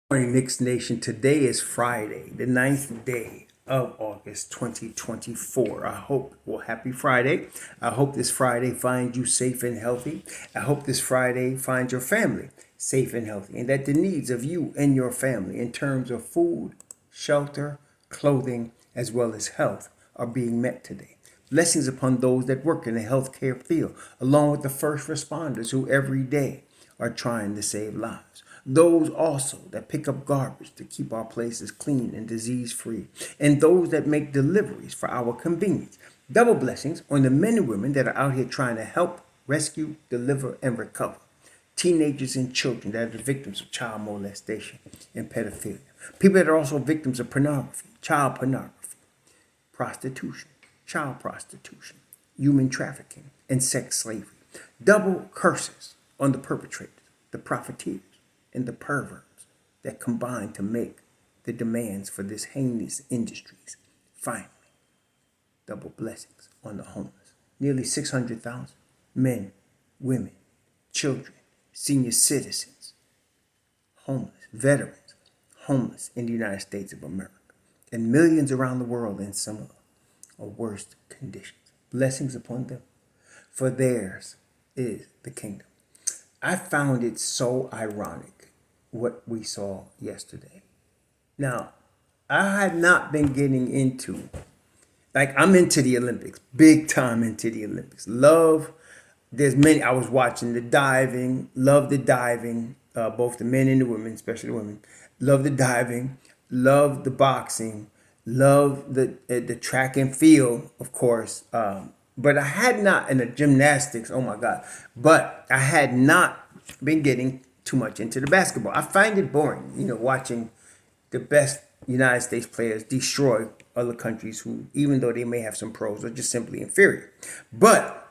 Morning, Knicks Nation. Today is Friday, the 9th day of August 2024. Happy Friday. I hope this Friday finds you safe and healthy. I hope this Friday finds your family safe and healthy, and that the needs of you and your family in terms of food, shelter, clothing, as well as health are being met today. Blessings upon those that work in the healthcare field, along with the first responders who every day are trying to save lives. Those also that pick up garbage to keep our places clean and disease free, and those that make deliveries for our convenience. Double blessings on the men and women that are out here trying to help, rescue, deliver, and recover. Teenagers and children that are the victims of child molestation and pedophilia. People that are also victims of pornography, child pornography, prostitution, child prostitution, human trafficking, and sex slavery. Double curses on the perpetrators, the profiteers, and the perverts that combine to make the demands for this heinous industries. Finally, double blessings on the homeless. Nearly 600,000 men, women, children, senior citizens, homeless, veterans, homeless in the United States of America, and millions around the world in some of worst conditions. Blessings upon them, for theirs is the kingdom. I found it so ironic what we saw yesterday. Now, I had not been getting into, I'm into the Olympics, big time into the Olympics. I was watching the diving, love the diving, both the men and the women, especially the women. Love the diving, love the boxing, love the track and field, of course. But I had not, and the gymnastics, oh my God. But I had not been getting too much into the basketball. I find it boring, watching the best United States players destroy other countries who, even though they may have some pros, are just simply inferior. But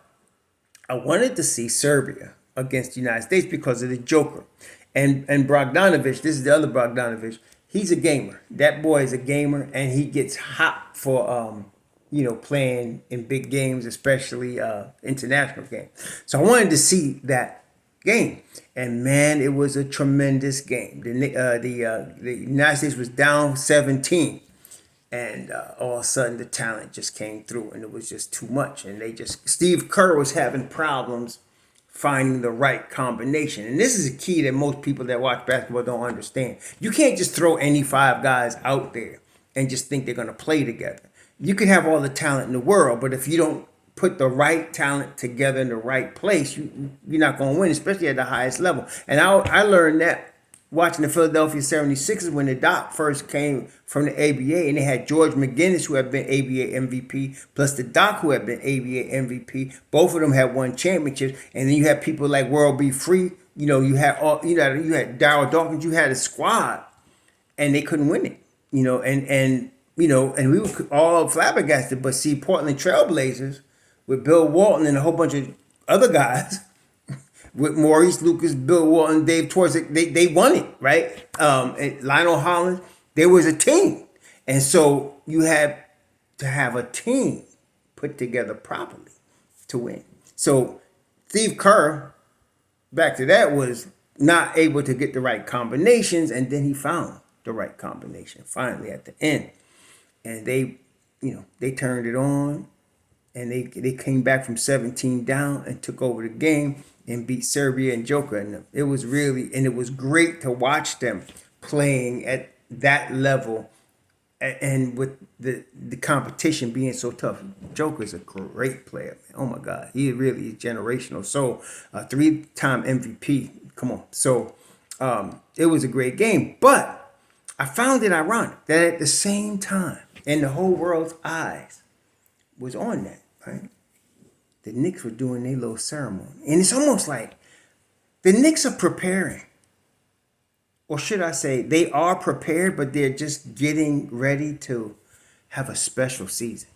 I wanted to see Serbia against the United States because of the Joker. And Bogdanovic, this is the other Bogdanovic, he's a gamer. That boy is a gamer, and he gets hot for playing in big games, especially international games. So I wanted to see that game, and man, it was a tremendous game. The United States was down 17, and all of a sudden the talent just came through, and it was just too much. And Steve Kerr was having problems finding the right combination, and this is a key that most people that watch basketball don't understand. You can't just throw any five guys out there and just think they're going to play together. You can have all the talent in the world, but if you don't put the right talent together in the right place, you're not going to win, especially at the highest level. And I learned that watching the Philadelphia 76ers when the Doc first came from the ABA, and they had George McGinnis, who had been ABA MVP, plus the Doc, who had been ABA MVP. Both of them had won championships. And then you had people like World Be Free. You had Darryl Dawkins. You had a squad, and they couldn't win it. And we were all flabbergasted. But see, Portland Trailblazers, with Bill Walton and a whole bunch of other guys, with Maurice Lucas, Bill Walton, Dave Torsick, they won it, right? And Lionel Hollins, there was a team. And so you had to have a team put together properly to win. So Steve Kerr, back to that, was not able to get the right combinations, and then he found the right combination finally at the end. And they turned it on. And they came back from 17 down and took over the game and beat Serbia and Joker. And it was great to watch them playing at that level, and with the competition being so tough. Joker's a great player, man. Oh my God, he really is generational. So a 3-time MVP. Come on. So it was a great game, but I found it ironic that at the same time, and the whole world's eyes was on that. Right? The Knicks were doing their little ceremony. And it's almost like the Knicks are preparing. Or should I say, they are prepared, but they're just getting ready to have a special season.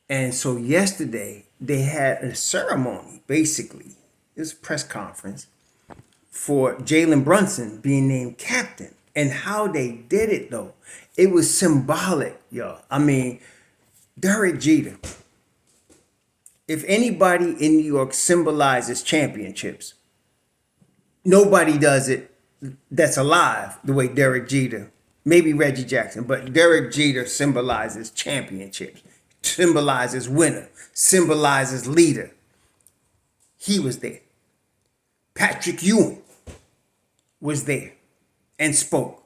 And so yesterday, they had a ceremony, basically. It was a press conference for Jalen Brunson being named captain. And how they did it, though, it was symbolic, y'all. I mean, Derek Jeter. If anybody in New York symbolizes championships, nobody does it that's alive the way Derek Jeter, maybe Reggie Jackson, but Derek Jeter symbolizes championships, symbolizes winner, symbolizes leader. He was there. Patrick Ewing was there and spoke.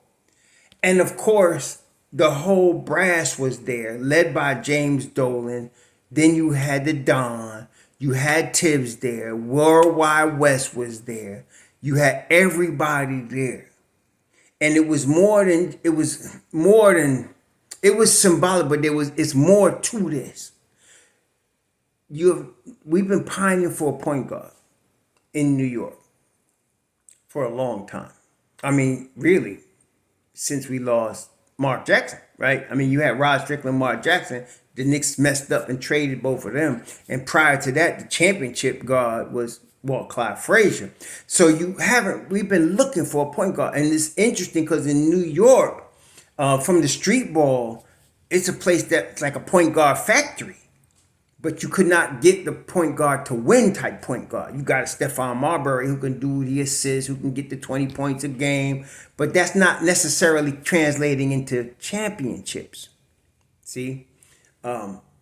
And of course, the whole brass was there, led by James Dolan. Then you had the Don. You had Tibbs there. Worldwide West was there. You had everybody there. And it was symbolic, but it's more to this. We've been pining for a point guard in New York for a long time. I mean, really, since we lost Mark Jackson, right? I mean, you had Rod Strickland, Mark Jackson. The Knicks messed up and traded both of them. And prior to that, the championship guard was Clyde Frazier. So we've been looking for a point guard. And it's interesting because in New York, from the street ball, it's a place that's like a point guard factory. But you could not get the point guard to win type point guard. You got a Stephon Marbury who can do the assists, who can get the 20 points a game. But that's not necessarily translating into championships. See?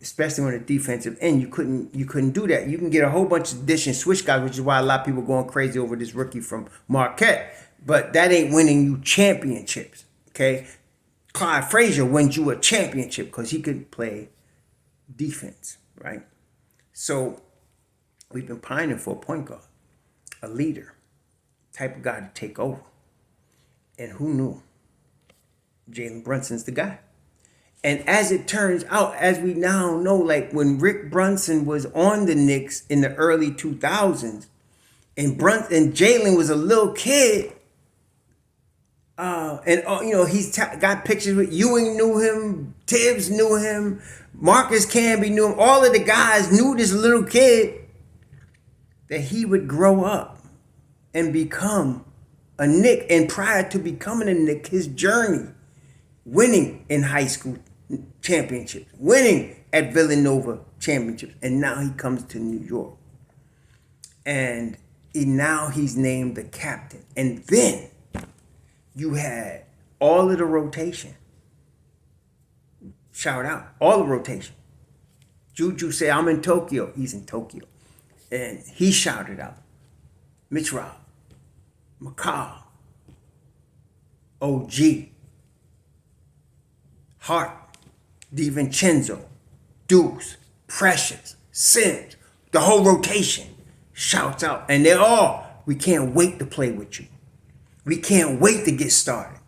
Especially on the defensive end, you couldn't do that. You can get a whole bunch of dish and switch guys, which is why a lot of people are going crazy over this rookie from Marquette. But that ain't winning you championships. Okay? Clyde Frazier wins you a championship because he could play defense. Right? So we've been pining for a point guard, a leader, type of guy to take over. And who knew? Jalen Brunson's the guy. And as it turns out, as we now know, like when Rick Brunson was on the Knicks in the early 2000s, and Jalen was a little kid, he's got pictures with Ewing knew him, Tibbs knew him, Marcus Camby knew him. All of the guys knew this little kid, that he would grow up and become a Knick. And prior to becoming a Knick, his journey, winning in high school championships, winning at Villanova championships, and now he comes to New York. And now he's named the captain. And then you had all of the rotation. Shout out. All the rotation. Juju said, I'm in Tokyo. He's in Tokyo. And he shouted out. Mitch Rob, McCall, OG, Hart, DiVincenzo, Deuce, Precious, Sims, the whole rotation shouts out. And they're all, we can't wait to play with you. We can't wait to get started.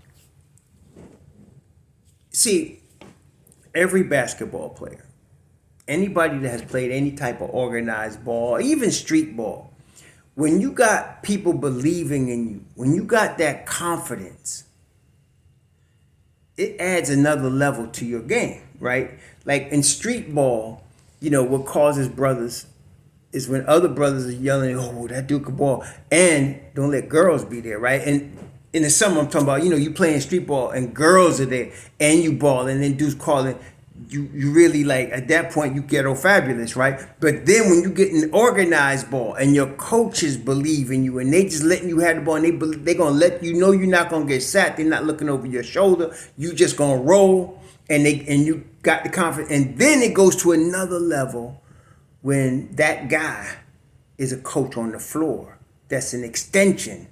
See, every basketball player, anybody that has played any type of organized ball, even street ball, when you got people believing in you, when you got that confidence, it adds another level to your game, right? Like in street ball, what causes brothers is when other brothers are yelling, oh, that dude can ball, and don't let girls be there, right? And in the summer, I'm talking about, you playing street ball and girls are there and you ball, and then dudes calling, you really like, at that point, you ghetto fabulous, right? But then when you get an organized ball and your coaches believe in you and they just letting you have the ball and they going to let you know you're not going to get sacked. They're not looking over your shoulder. You just going to roll and you got the confidence. And then it goes to another level when that guy is a coach on the floor. That's an extension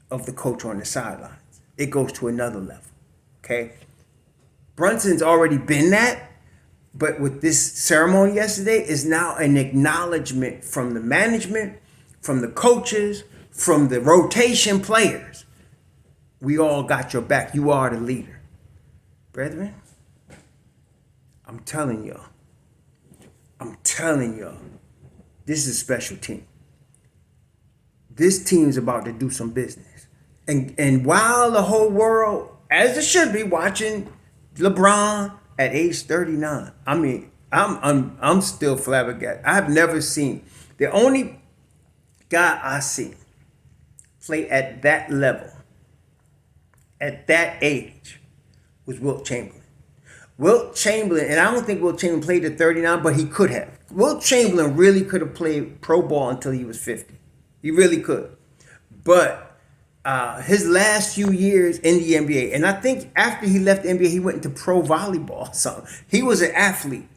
of the coach on the sidelines. It goes to another level, okay? Brunson's already been that, but with this ceremony yesterday is now an acknowledgement from the management, from the coaches, from the rotation players. We all got your back. You are the leader. Brethren, I'm telling y'all, this is a special team. This team is about to do some business. And while the whole world, as it should be, watching LeBron at age 39, I mean, I'm still flabbergasted. I've never seen, the only guy I see play at that level, at that age, was Wilt Chamberlain. Wilt Chamberlain, and I don't think Wilt Chamberlain played at 39, but he could have. Wilt Chamberlain really could have played pro ball until he was 50. He really could. But his last few years in the NBA, and I think after he left the NBA, he went into pro volleyball. So he was an athlete,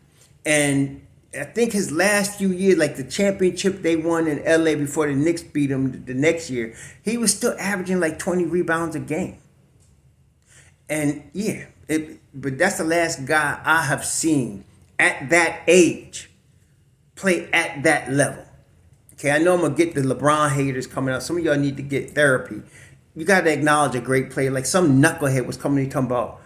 and I think his last few years, like the championship they won in LA before the Knicks beat him the next year, he was still averaging like 20 rebounds a game. And yeah, but that's the last guy I have seen at that age play at that level. Okay, I know I'm gonna get the LeBron haters coming out. Some of y'all need to get therapy. You gotta acknowledge a great player. Like some knucklehead was coming and talking about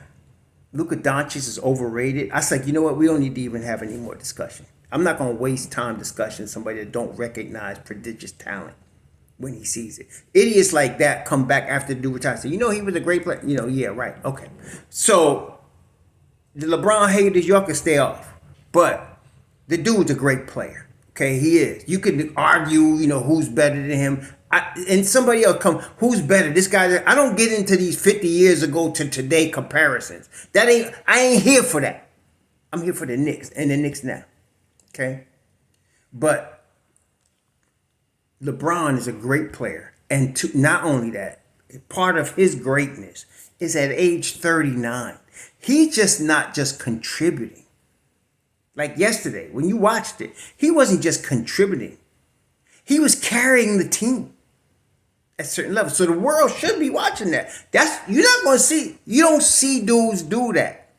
Luka Doncic is overrated. I was like, you know what? We don't need to even have any more discussion. I'm not gonna waste time discussing somebody that don't recognize prodigious talent when he sees it. Idiots like that come back after the dude retires. Say, you know, he was a great player. You know, yeah, right. Okay. So the LeBron haters, y'all can stay off. But the dude's a great player. Okay, he is. You could argue, you know, who's better than him. And somebody else come, who's better? This guy. I don't get into these 50 years ago to today comparisons. I ain't here for that. I'm here for the Knicks and the Knicks now. Okay? But LeBron is a great player. And not only that, part of his greatness is at age 39. He's just not just contributing. Like yesterday, when you watched it, he wasn't just contributing. He was carrying the team at certain levels. So the world should be watching that. You're not going to see. You don't see dudes do that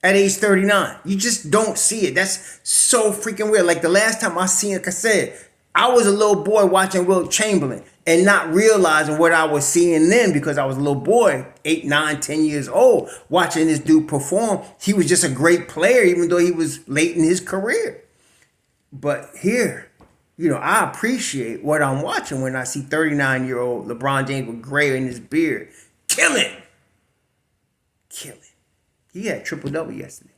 at age 39. You just don't see it. That's so freaking weird. Like the last time I seen it, like I said, I was a little boy watching Wilt Chamberlain and not realizing what I was seeing then because I was a little boy, 8, 9, 10 years old, watching this dude perform. He was just a great player, even though he was late in his career. But here, you know, I appreciate what I'm watching when I see 39-year-old LeBron James with gray in his beard. Killing. He had triple-double yesterday.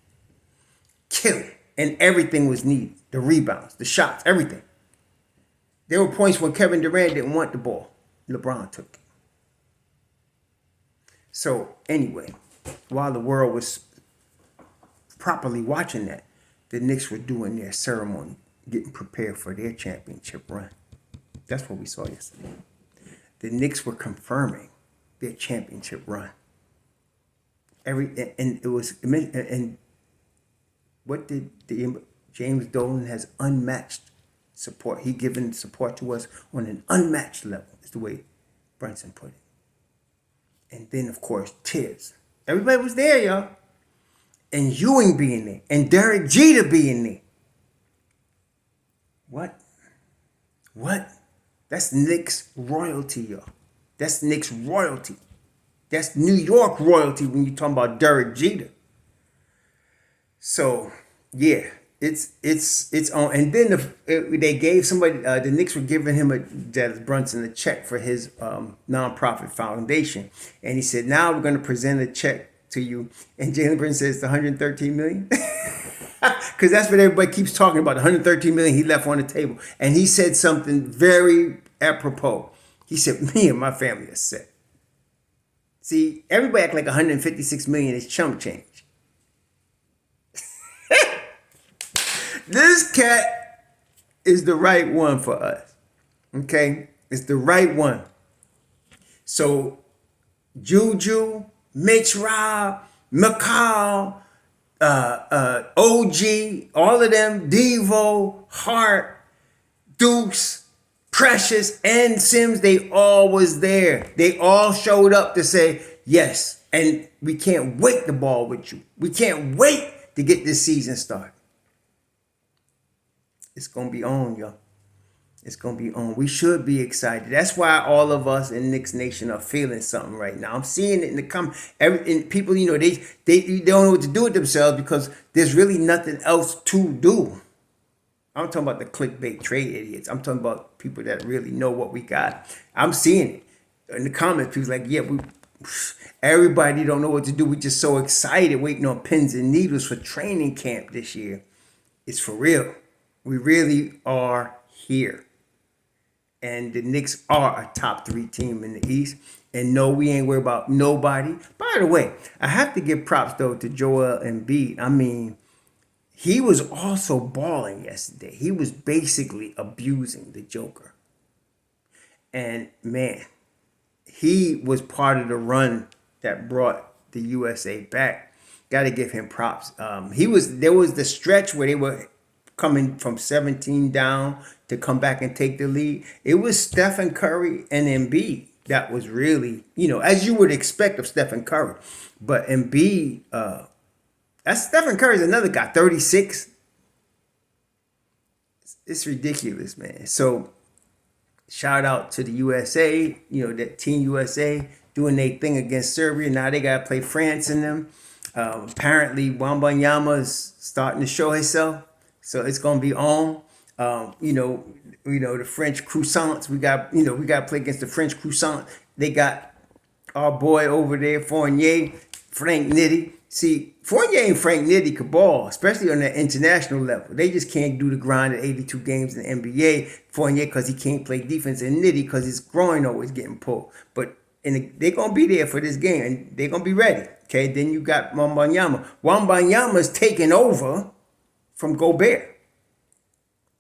Killing. And everything was needed. The rebounds, the shots, everything. There were points when Kevin Durant didn't want the ball. LeBron took it. So anyway, while the world was properly watching that, the Knicks were doing their ceremony, getting prepared for their championship run. That's what we saw yesterday. The Knicks were confirming their championship run. And what did James Dolan has unmatched support. He given support to us on an unmatched level, is the way Brunson put it. And then, of course, Tibbs. Everybody was there, y'all. And Ewing being there. And Derek Jeter being there. What? That's Knicks royalty, y'all. That's Knicks royalty. That's New York royalty when you're talking about Derek Jeter. So, yeah. It's on, and then they gave somebody. The Knicks were giving him Brunson a check for his nonprofit foundation, and he said, "Now we're going to present a check to you." And Jalen Brunson says, "The 113 million," because that's what everybody keeps talking about. The 113 million he left on the table, and he said something very apropos. He said, "Me and my family are set." See, everybody act like 156 million is chump change. This cat is the right one for us. Okay? It's the right one. So, Juju, Mitch Rob, McCall, OG, all of them, Devo, Hart, Dukes, Precious, and Sims, they all was there. They all showed up to say, yes, and we can't wait to ball with you. We can't wait to get this season started. It's going to be on, y'all. It's going to be on. We should be excited. That's why all of us in Knicks Nation are feeling something right now. I'm seeing it in the comments. And people, you know, they don't know what to do with themselves because there's really nothing else to do. I'm talking about the clickbait trade idiots. I'm talking about people that really know what we got. I'm seeing it in the comments. People's like, yeah, everybody don't know what to do. We're just so excited waiting on pins and needles for training camp this year. It's for real. We really are here. And the Knicks are a top 3 team in the East. And no, we ain't worried about nobody. By the way, I have to give props, though, to Joel Embiid. I mean, he was also balling yesterday. He was basically abusing the Joker. And, man, he was part of the run that brought the USA back. Got to give him props. There was the stretch where they were coming from 17 down to come back and take the lead. It was Stephen Curry and Embiid that was really, as you would expect of Stephen Curry. But Embiid, that's Stephen Curry's another guy, 36. It's ridiculous, man. So shout out to the USA, that Team USA doing their thing against Serbia. Now they got to play France in them. Apparently, Wembanyama is starting to show himself. So it's going to be on. The French croissants. We got to play against the French croissants. They got our boy over there, Fournier, Frank Nitti. See, Fournier and Frank Nitti could ball, especially on the international level. They just can't do the grind at 82 games in the NBA. Fournier because he can't play defense, and Nitti because his groin always getting pulled. But they're going to be there for this game, and they're going to be ready. Okay, then you got Wembanyama. Wembanyama's taking over from Gobert.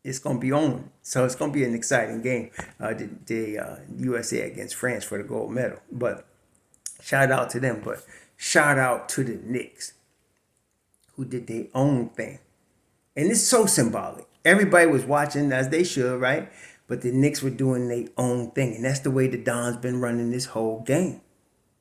It's going to be on. So it's going to be an exciting game, the USA against France for the gold medal. But shout out to them. But shout out to the Knicks, who did their own thing. And it's so symbolic. Everybody was watching, as they should, right? But the Knicks were doing their own thing. And that's the way the Don's been running this whole game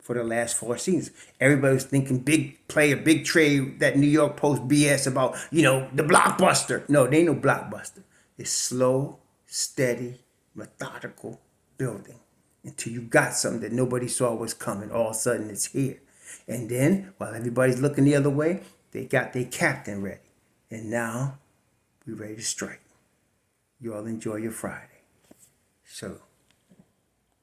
for the last 4 seasons. Everybody was thinking big player, big trade, that New York Post BS about, the blockbuster. No, they ain't no blockbuster. It's slow, steady, methodical building until you got something that nobody saw was coming. All of a sudden, it's here. And then, while everybody's looking the other way, they got their captain ready. And now, we're ready to strike. You all enjoy your Friday. So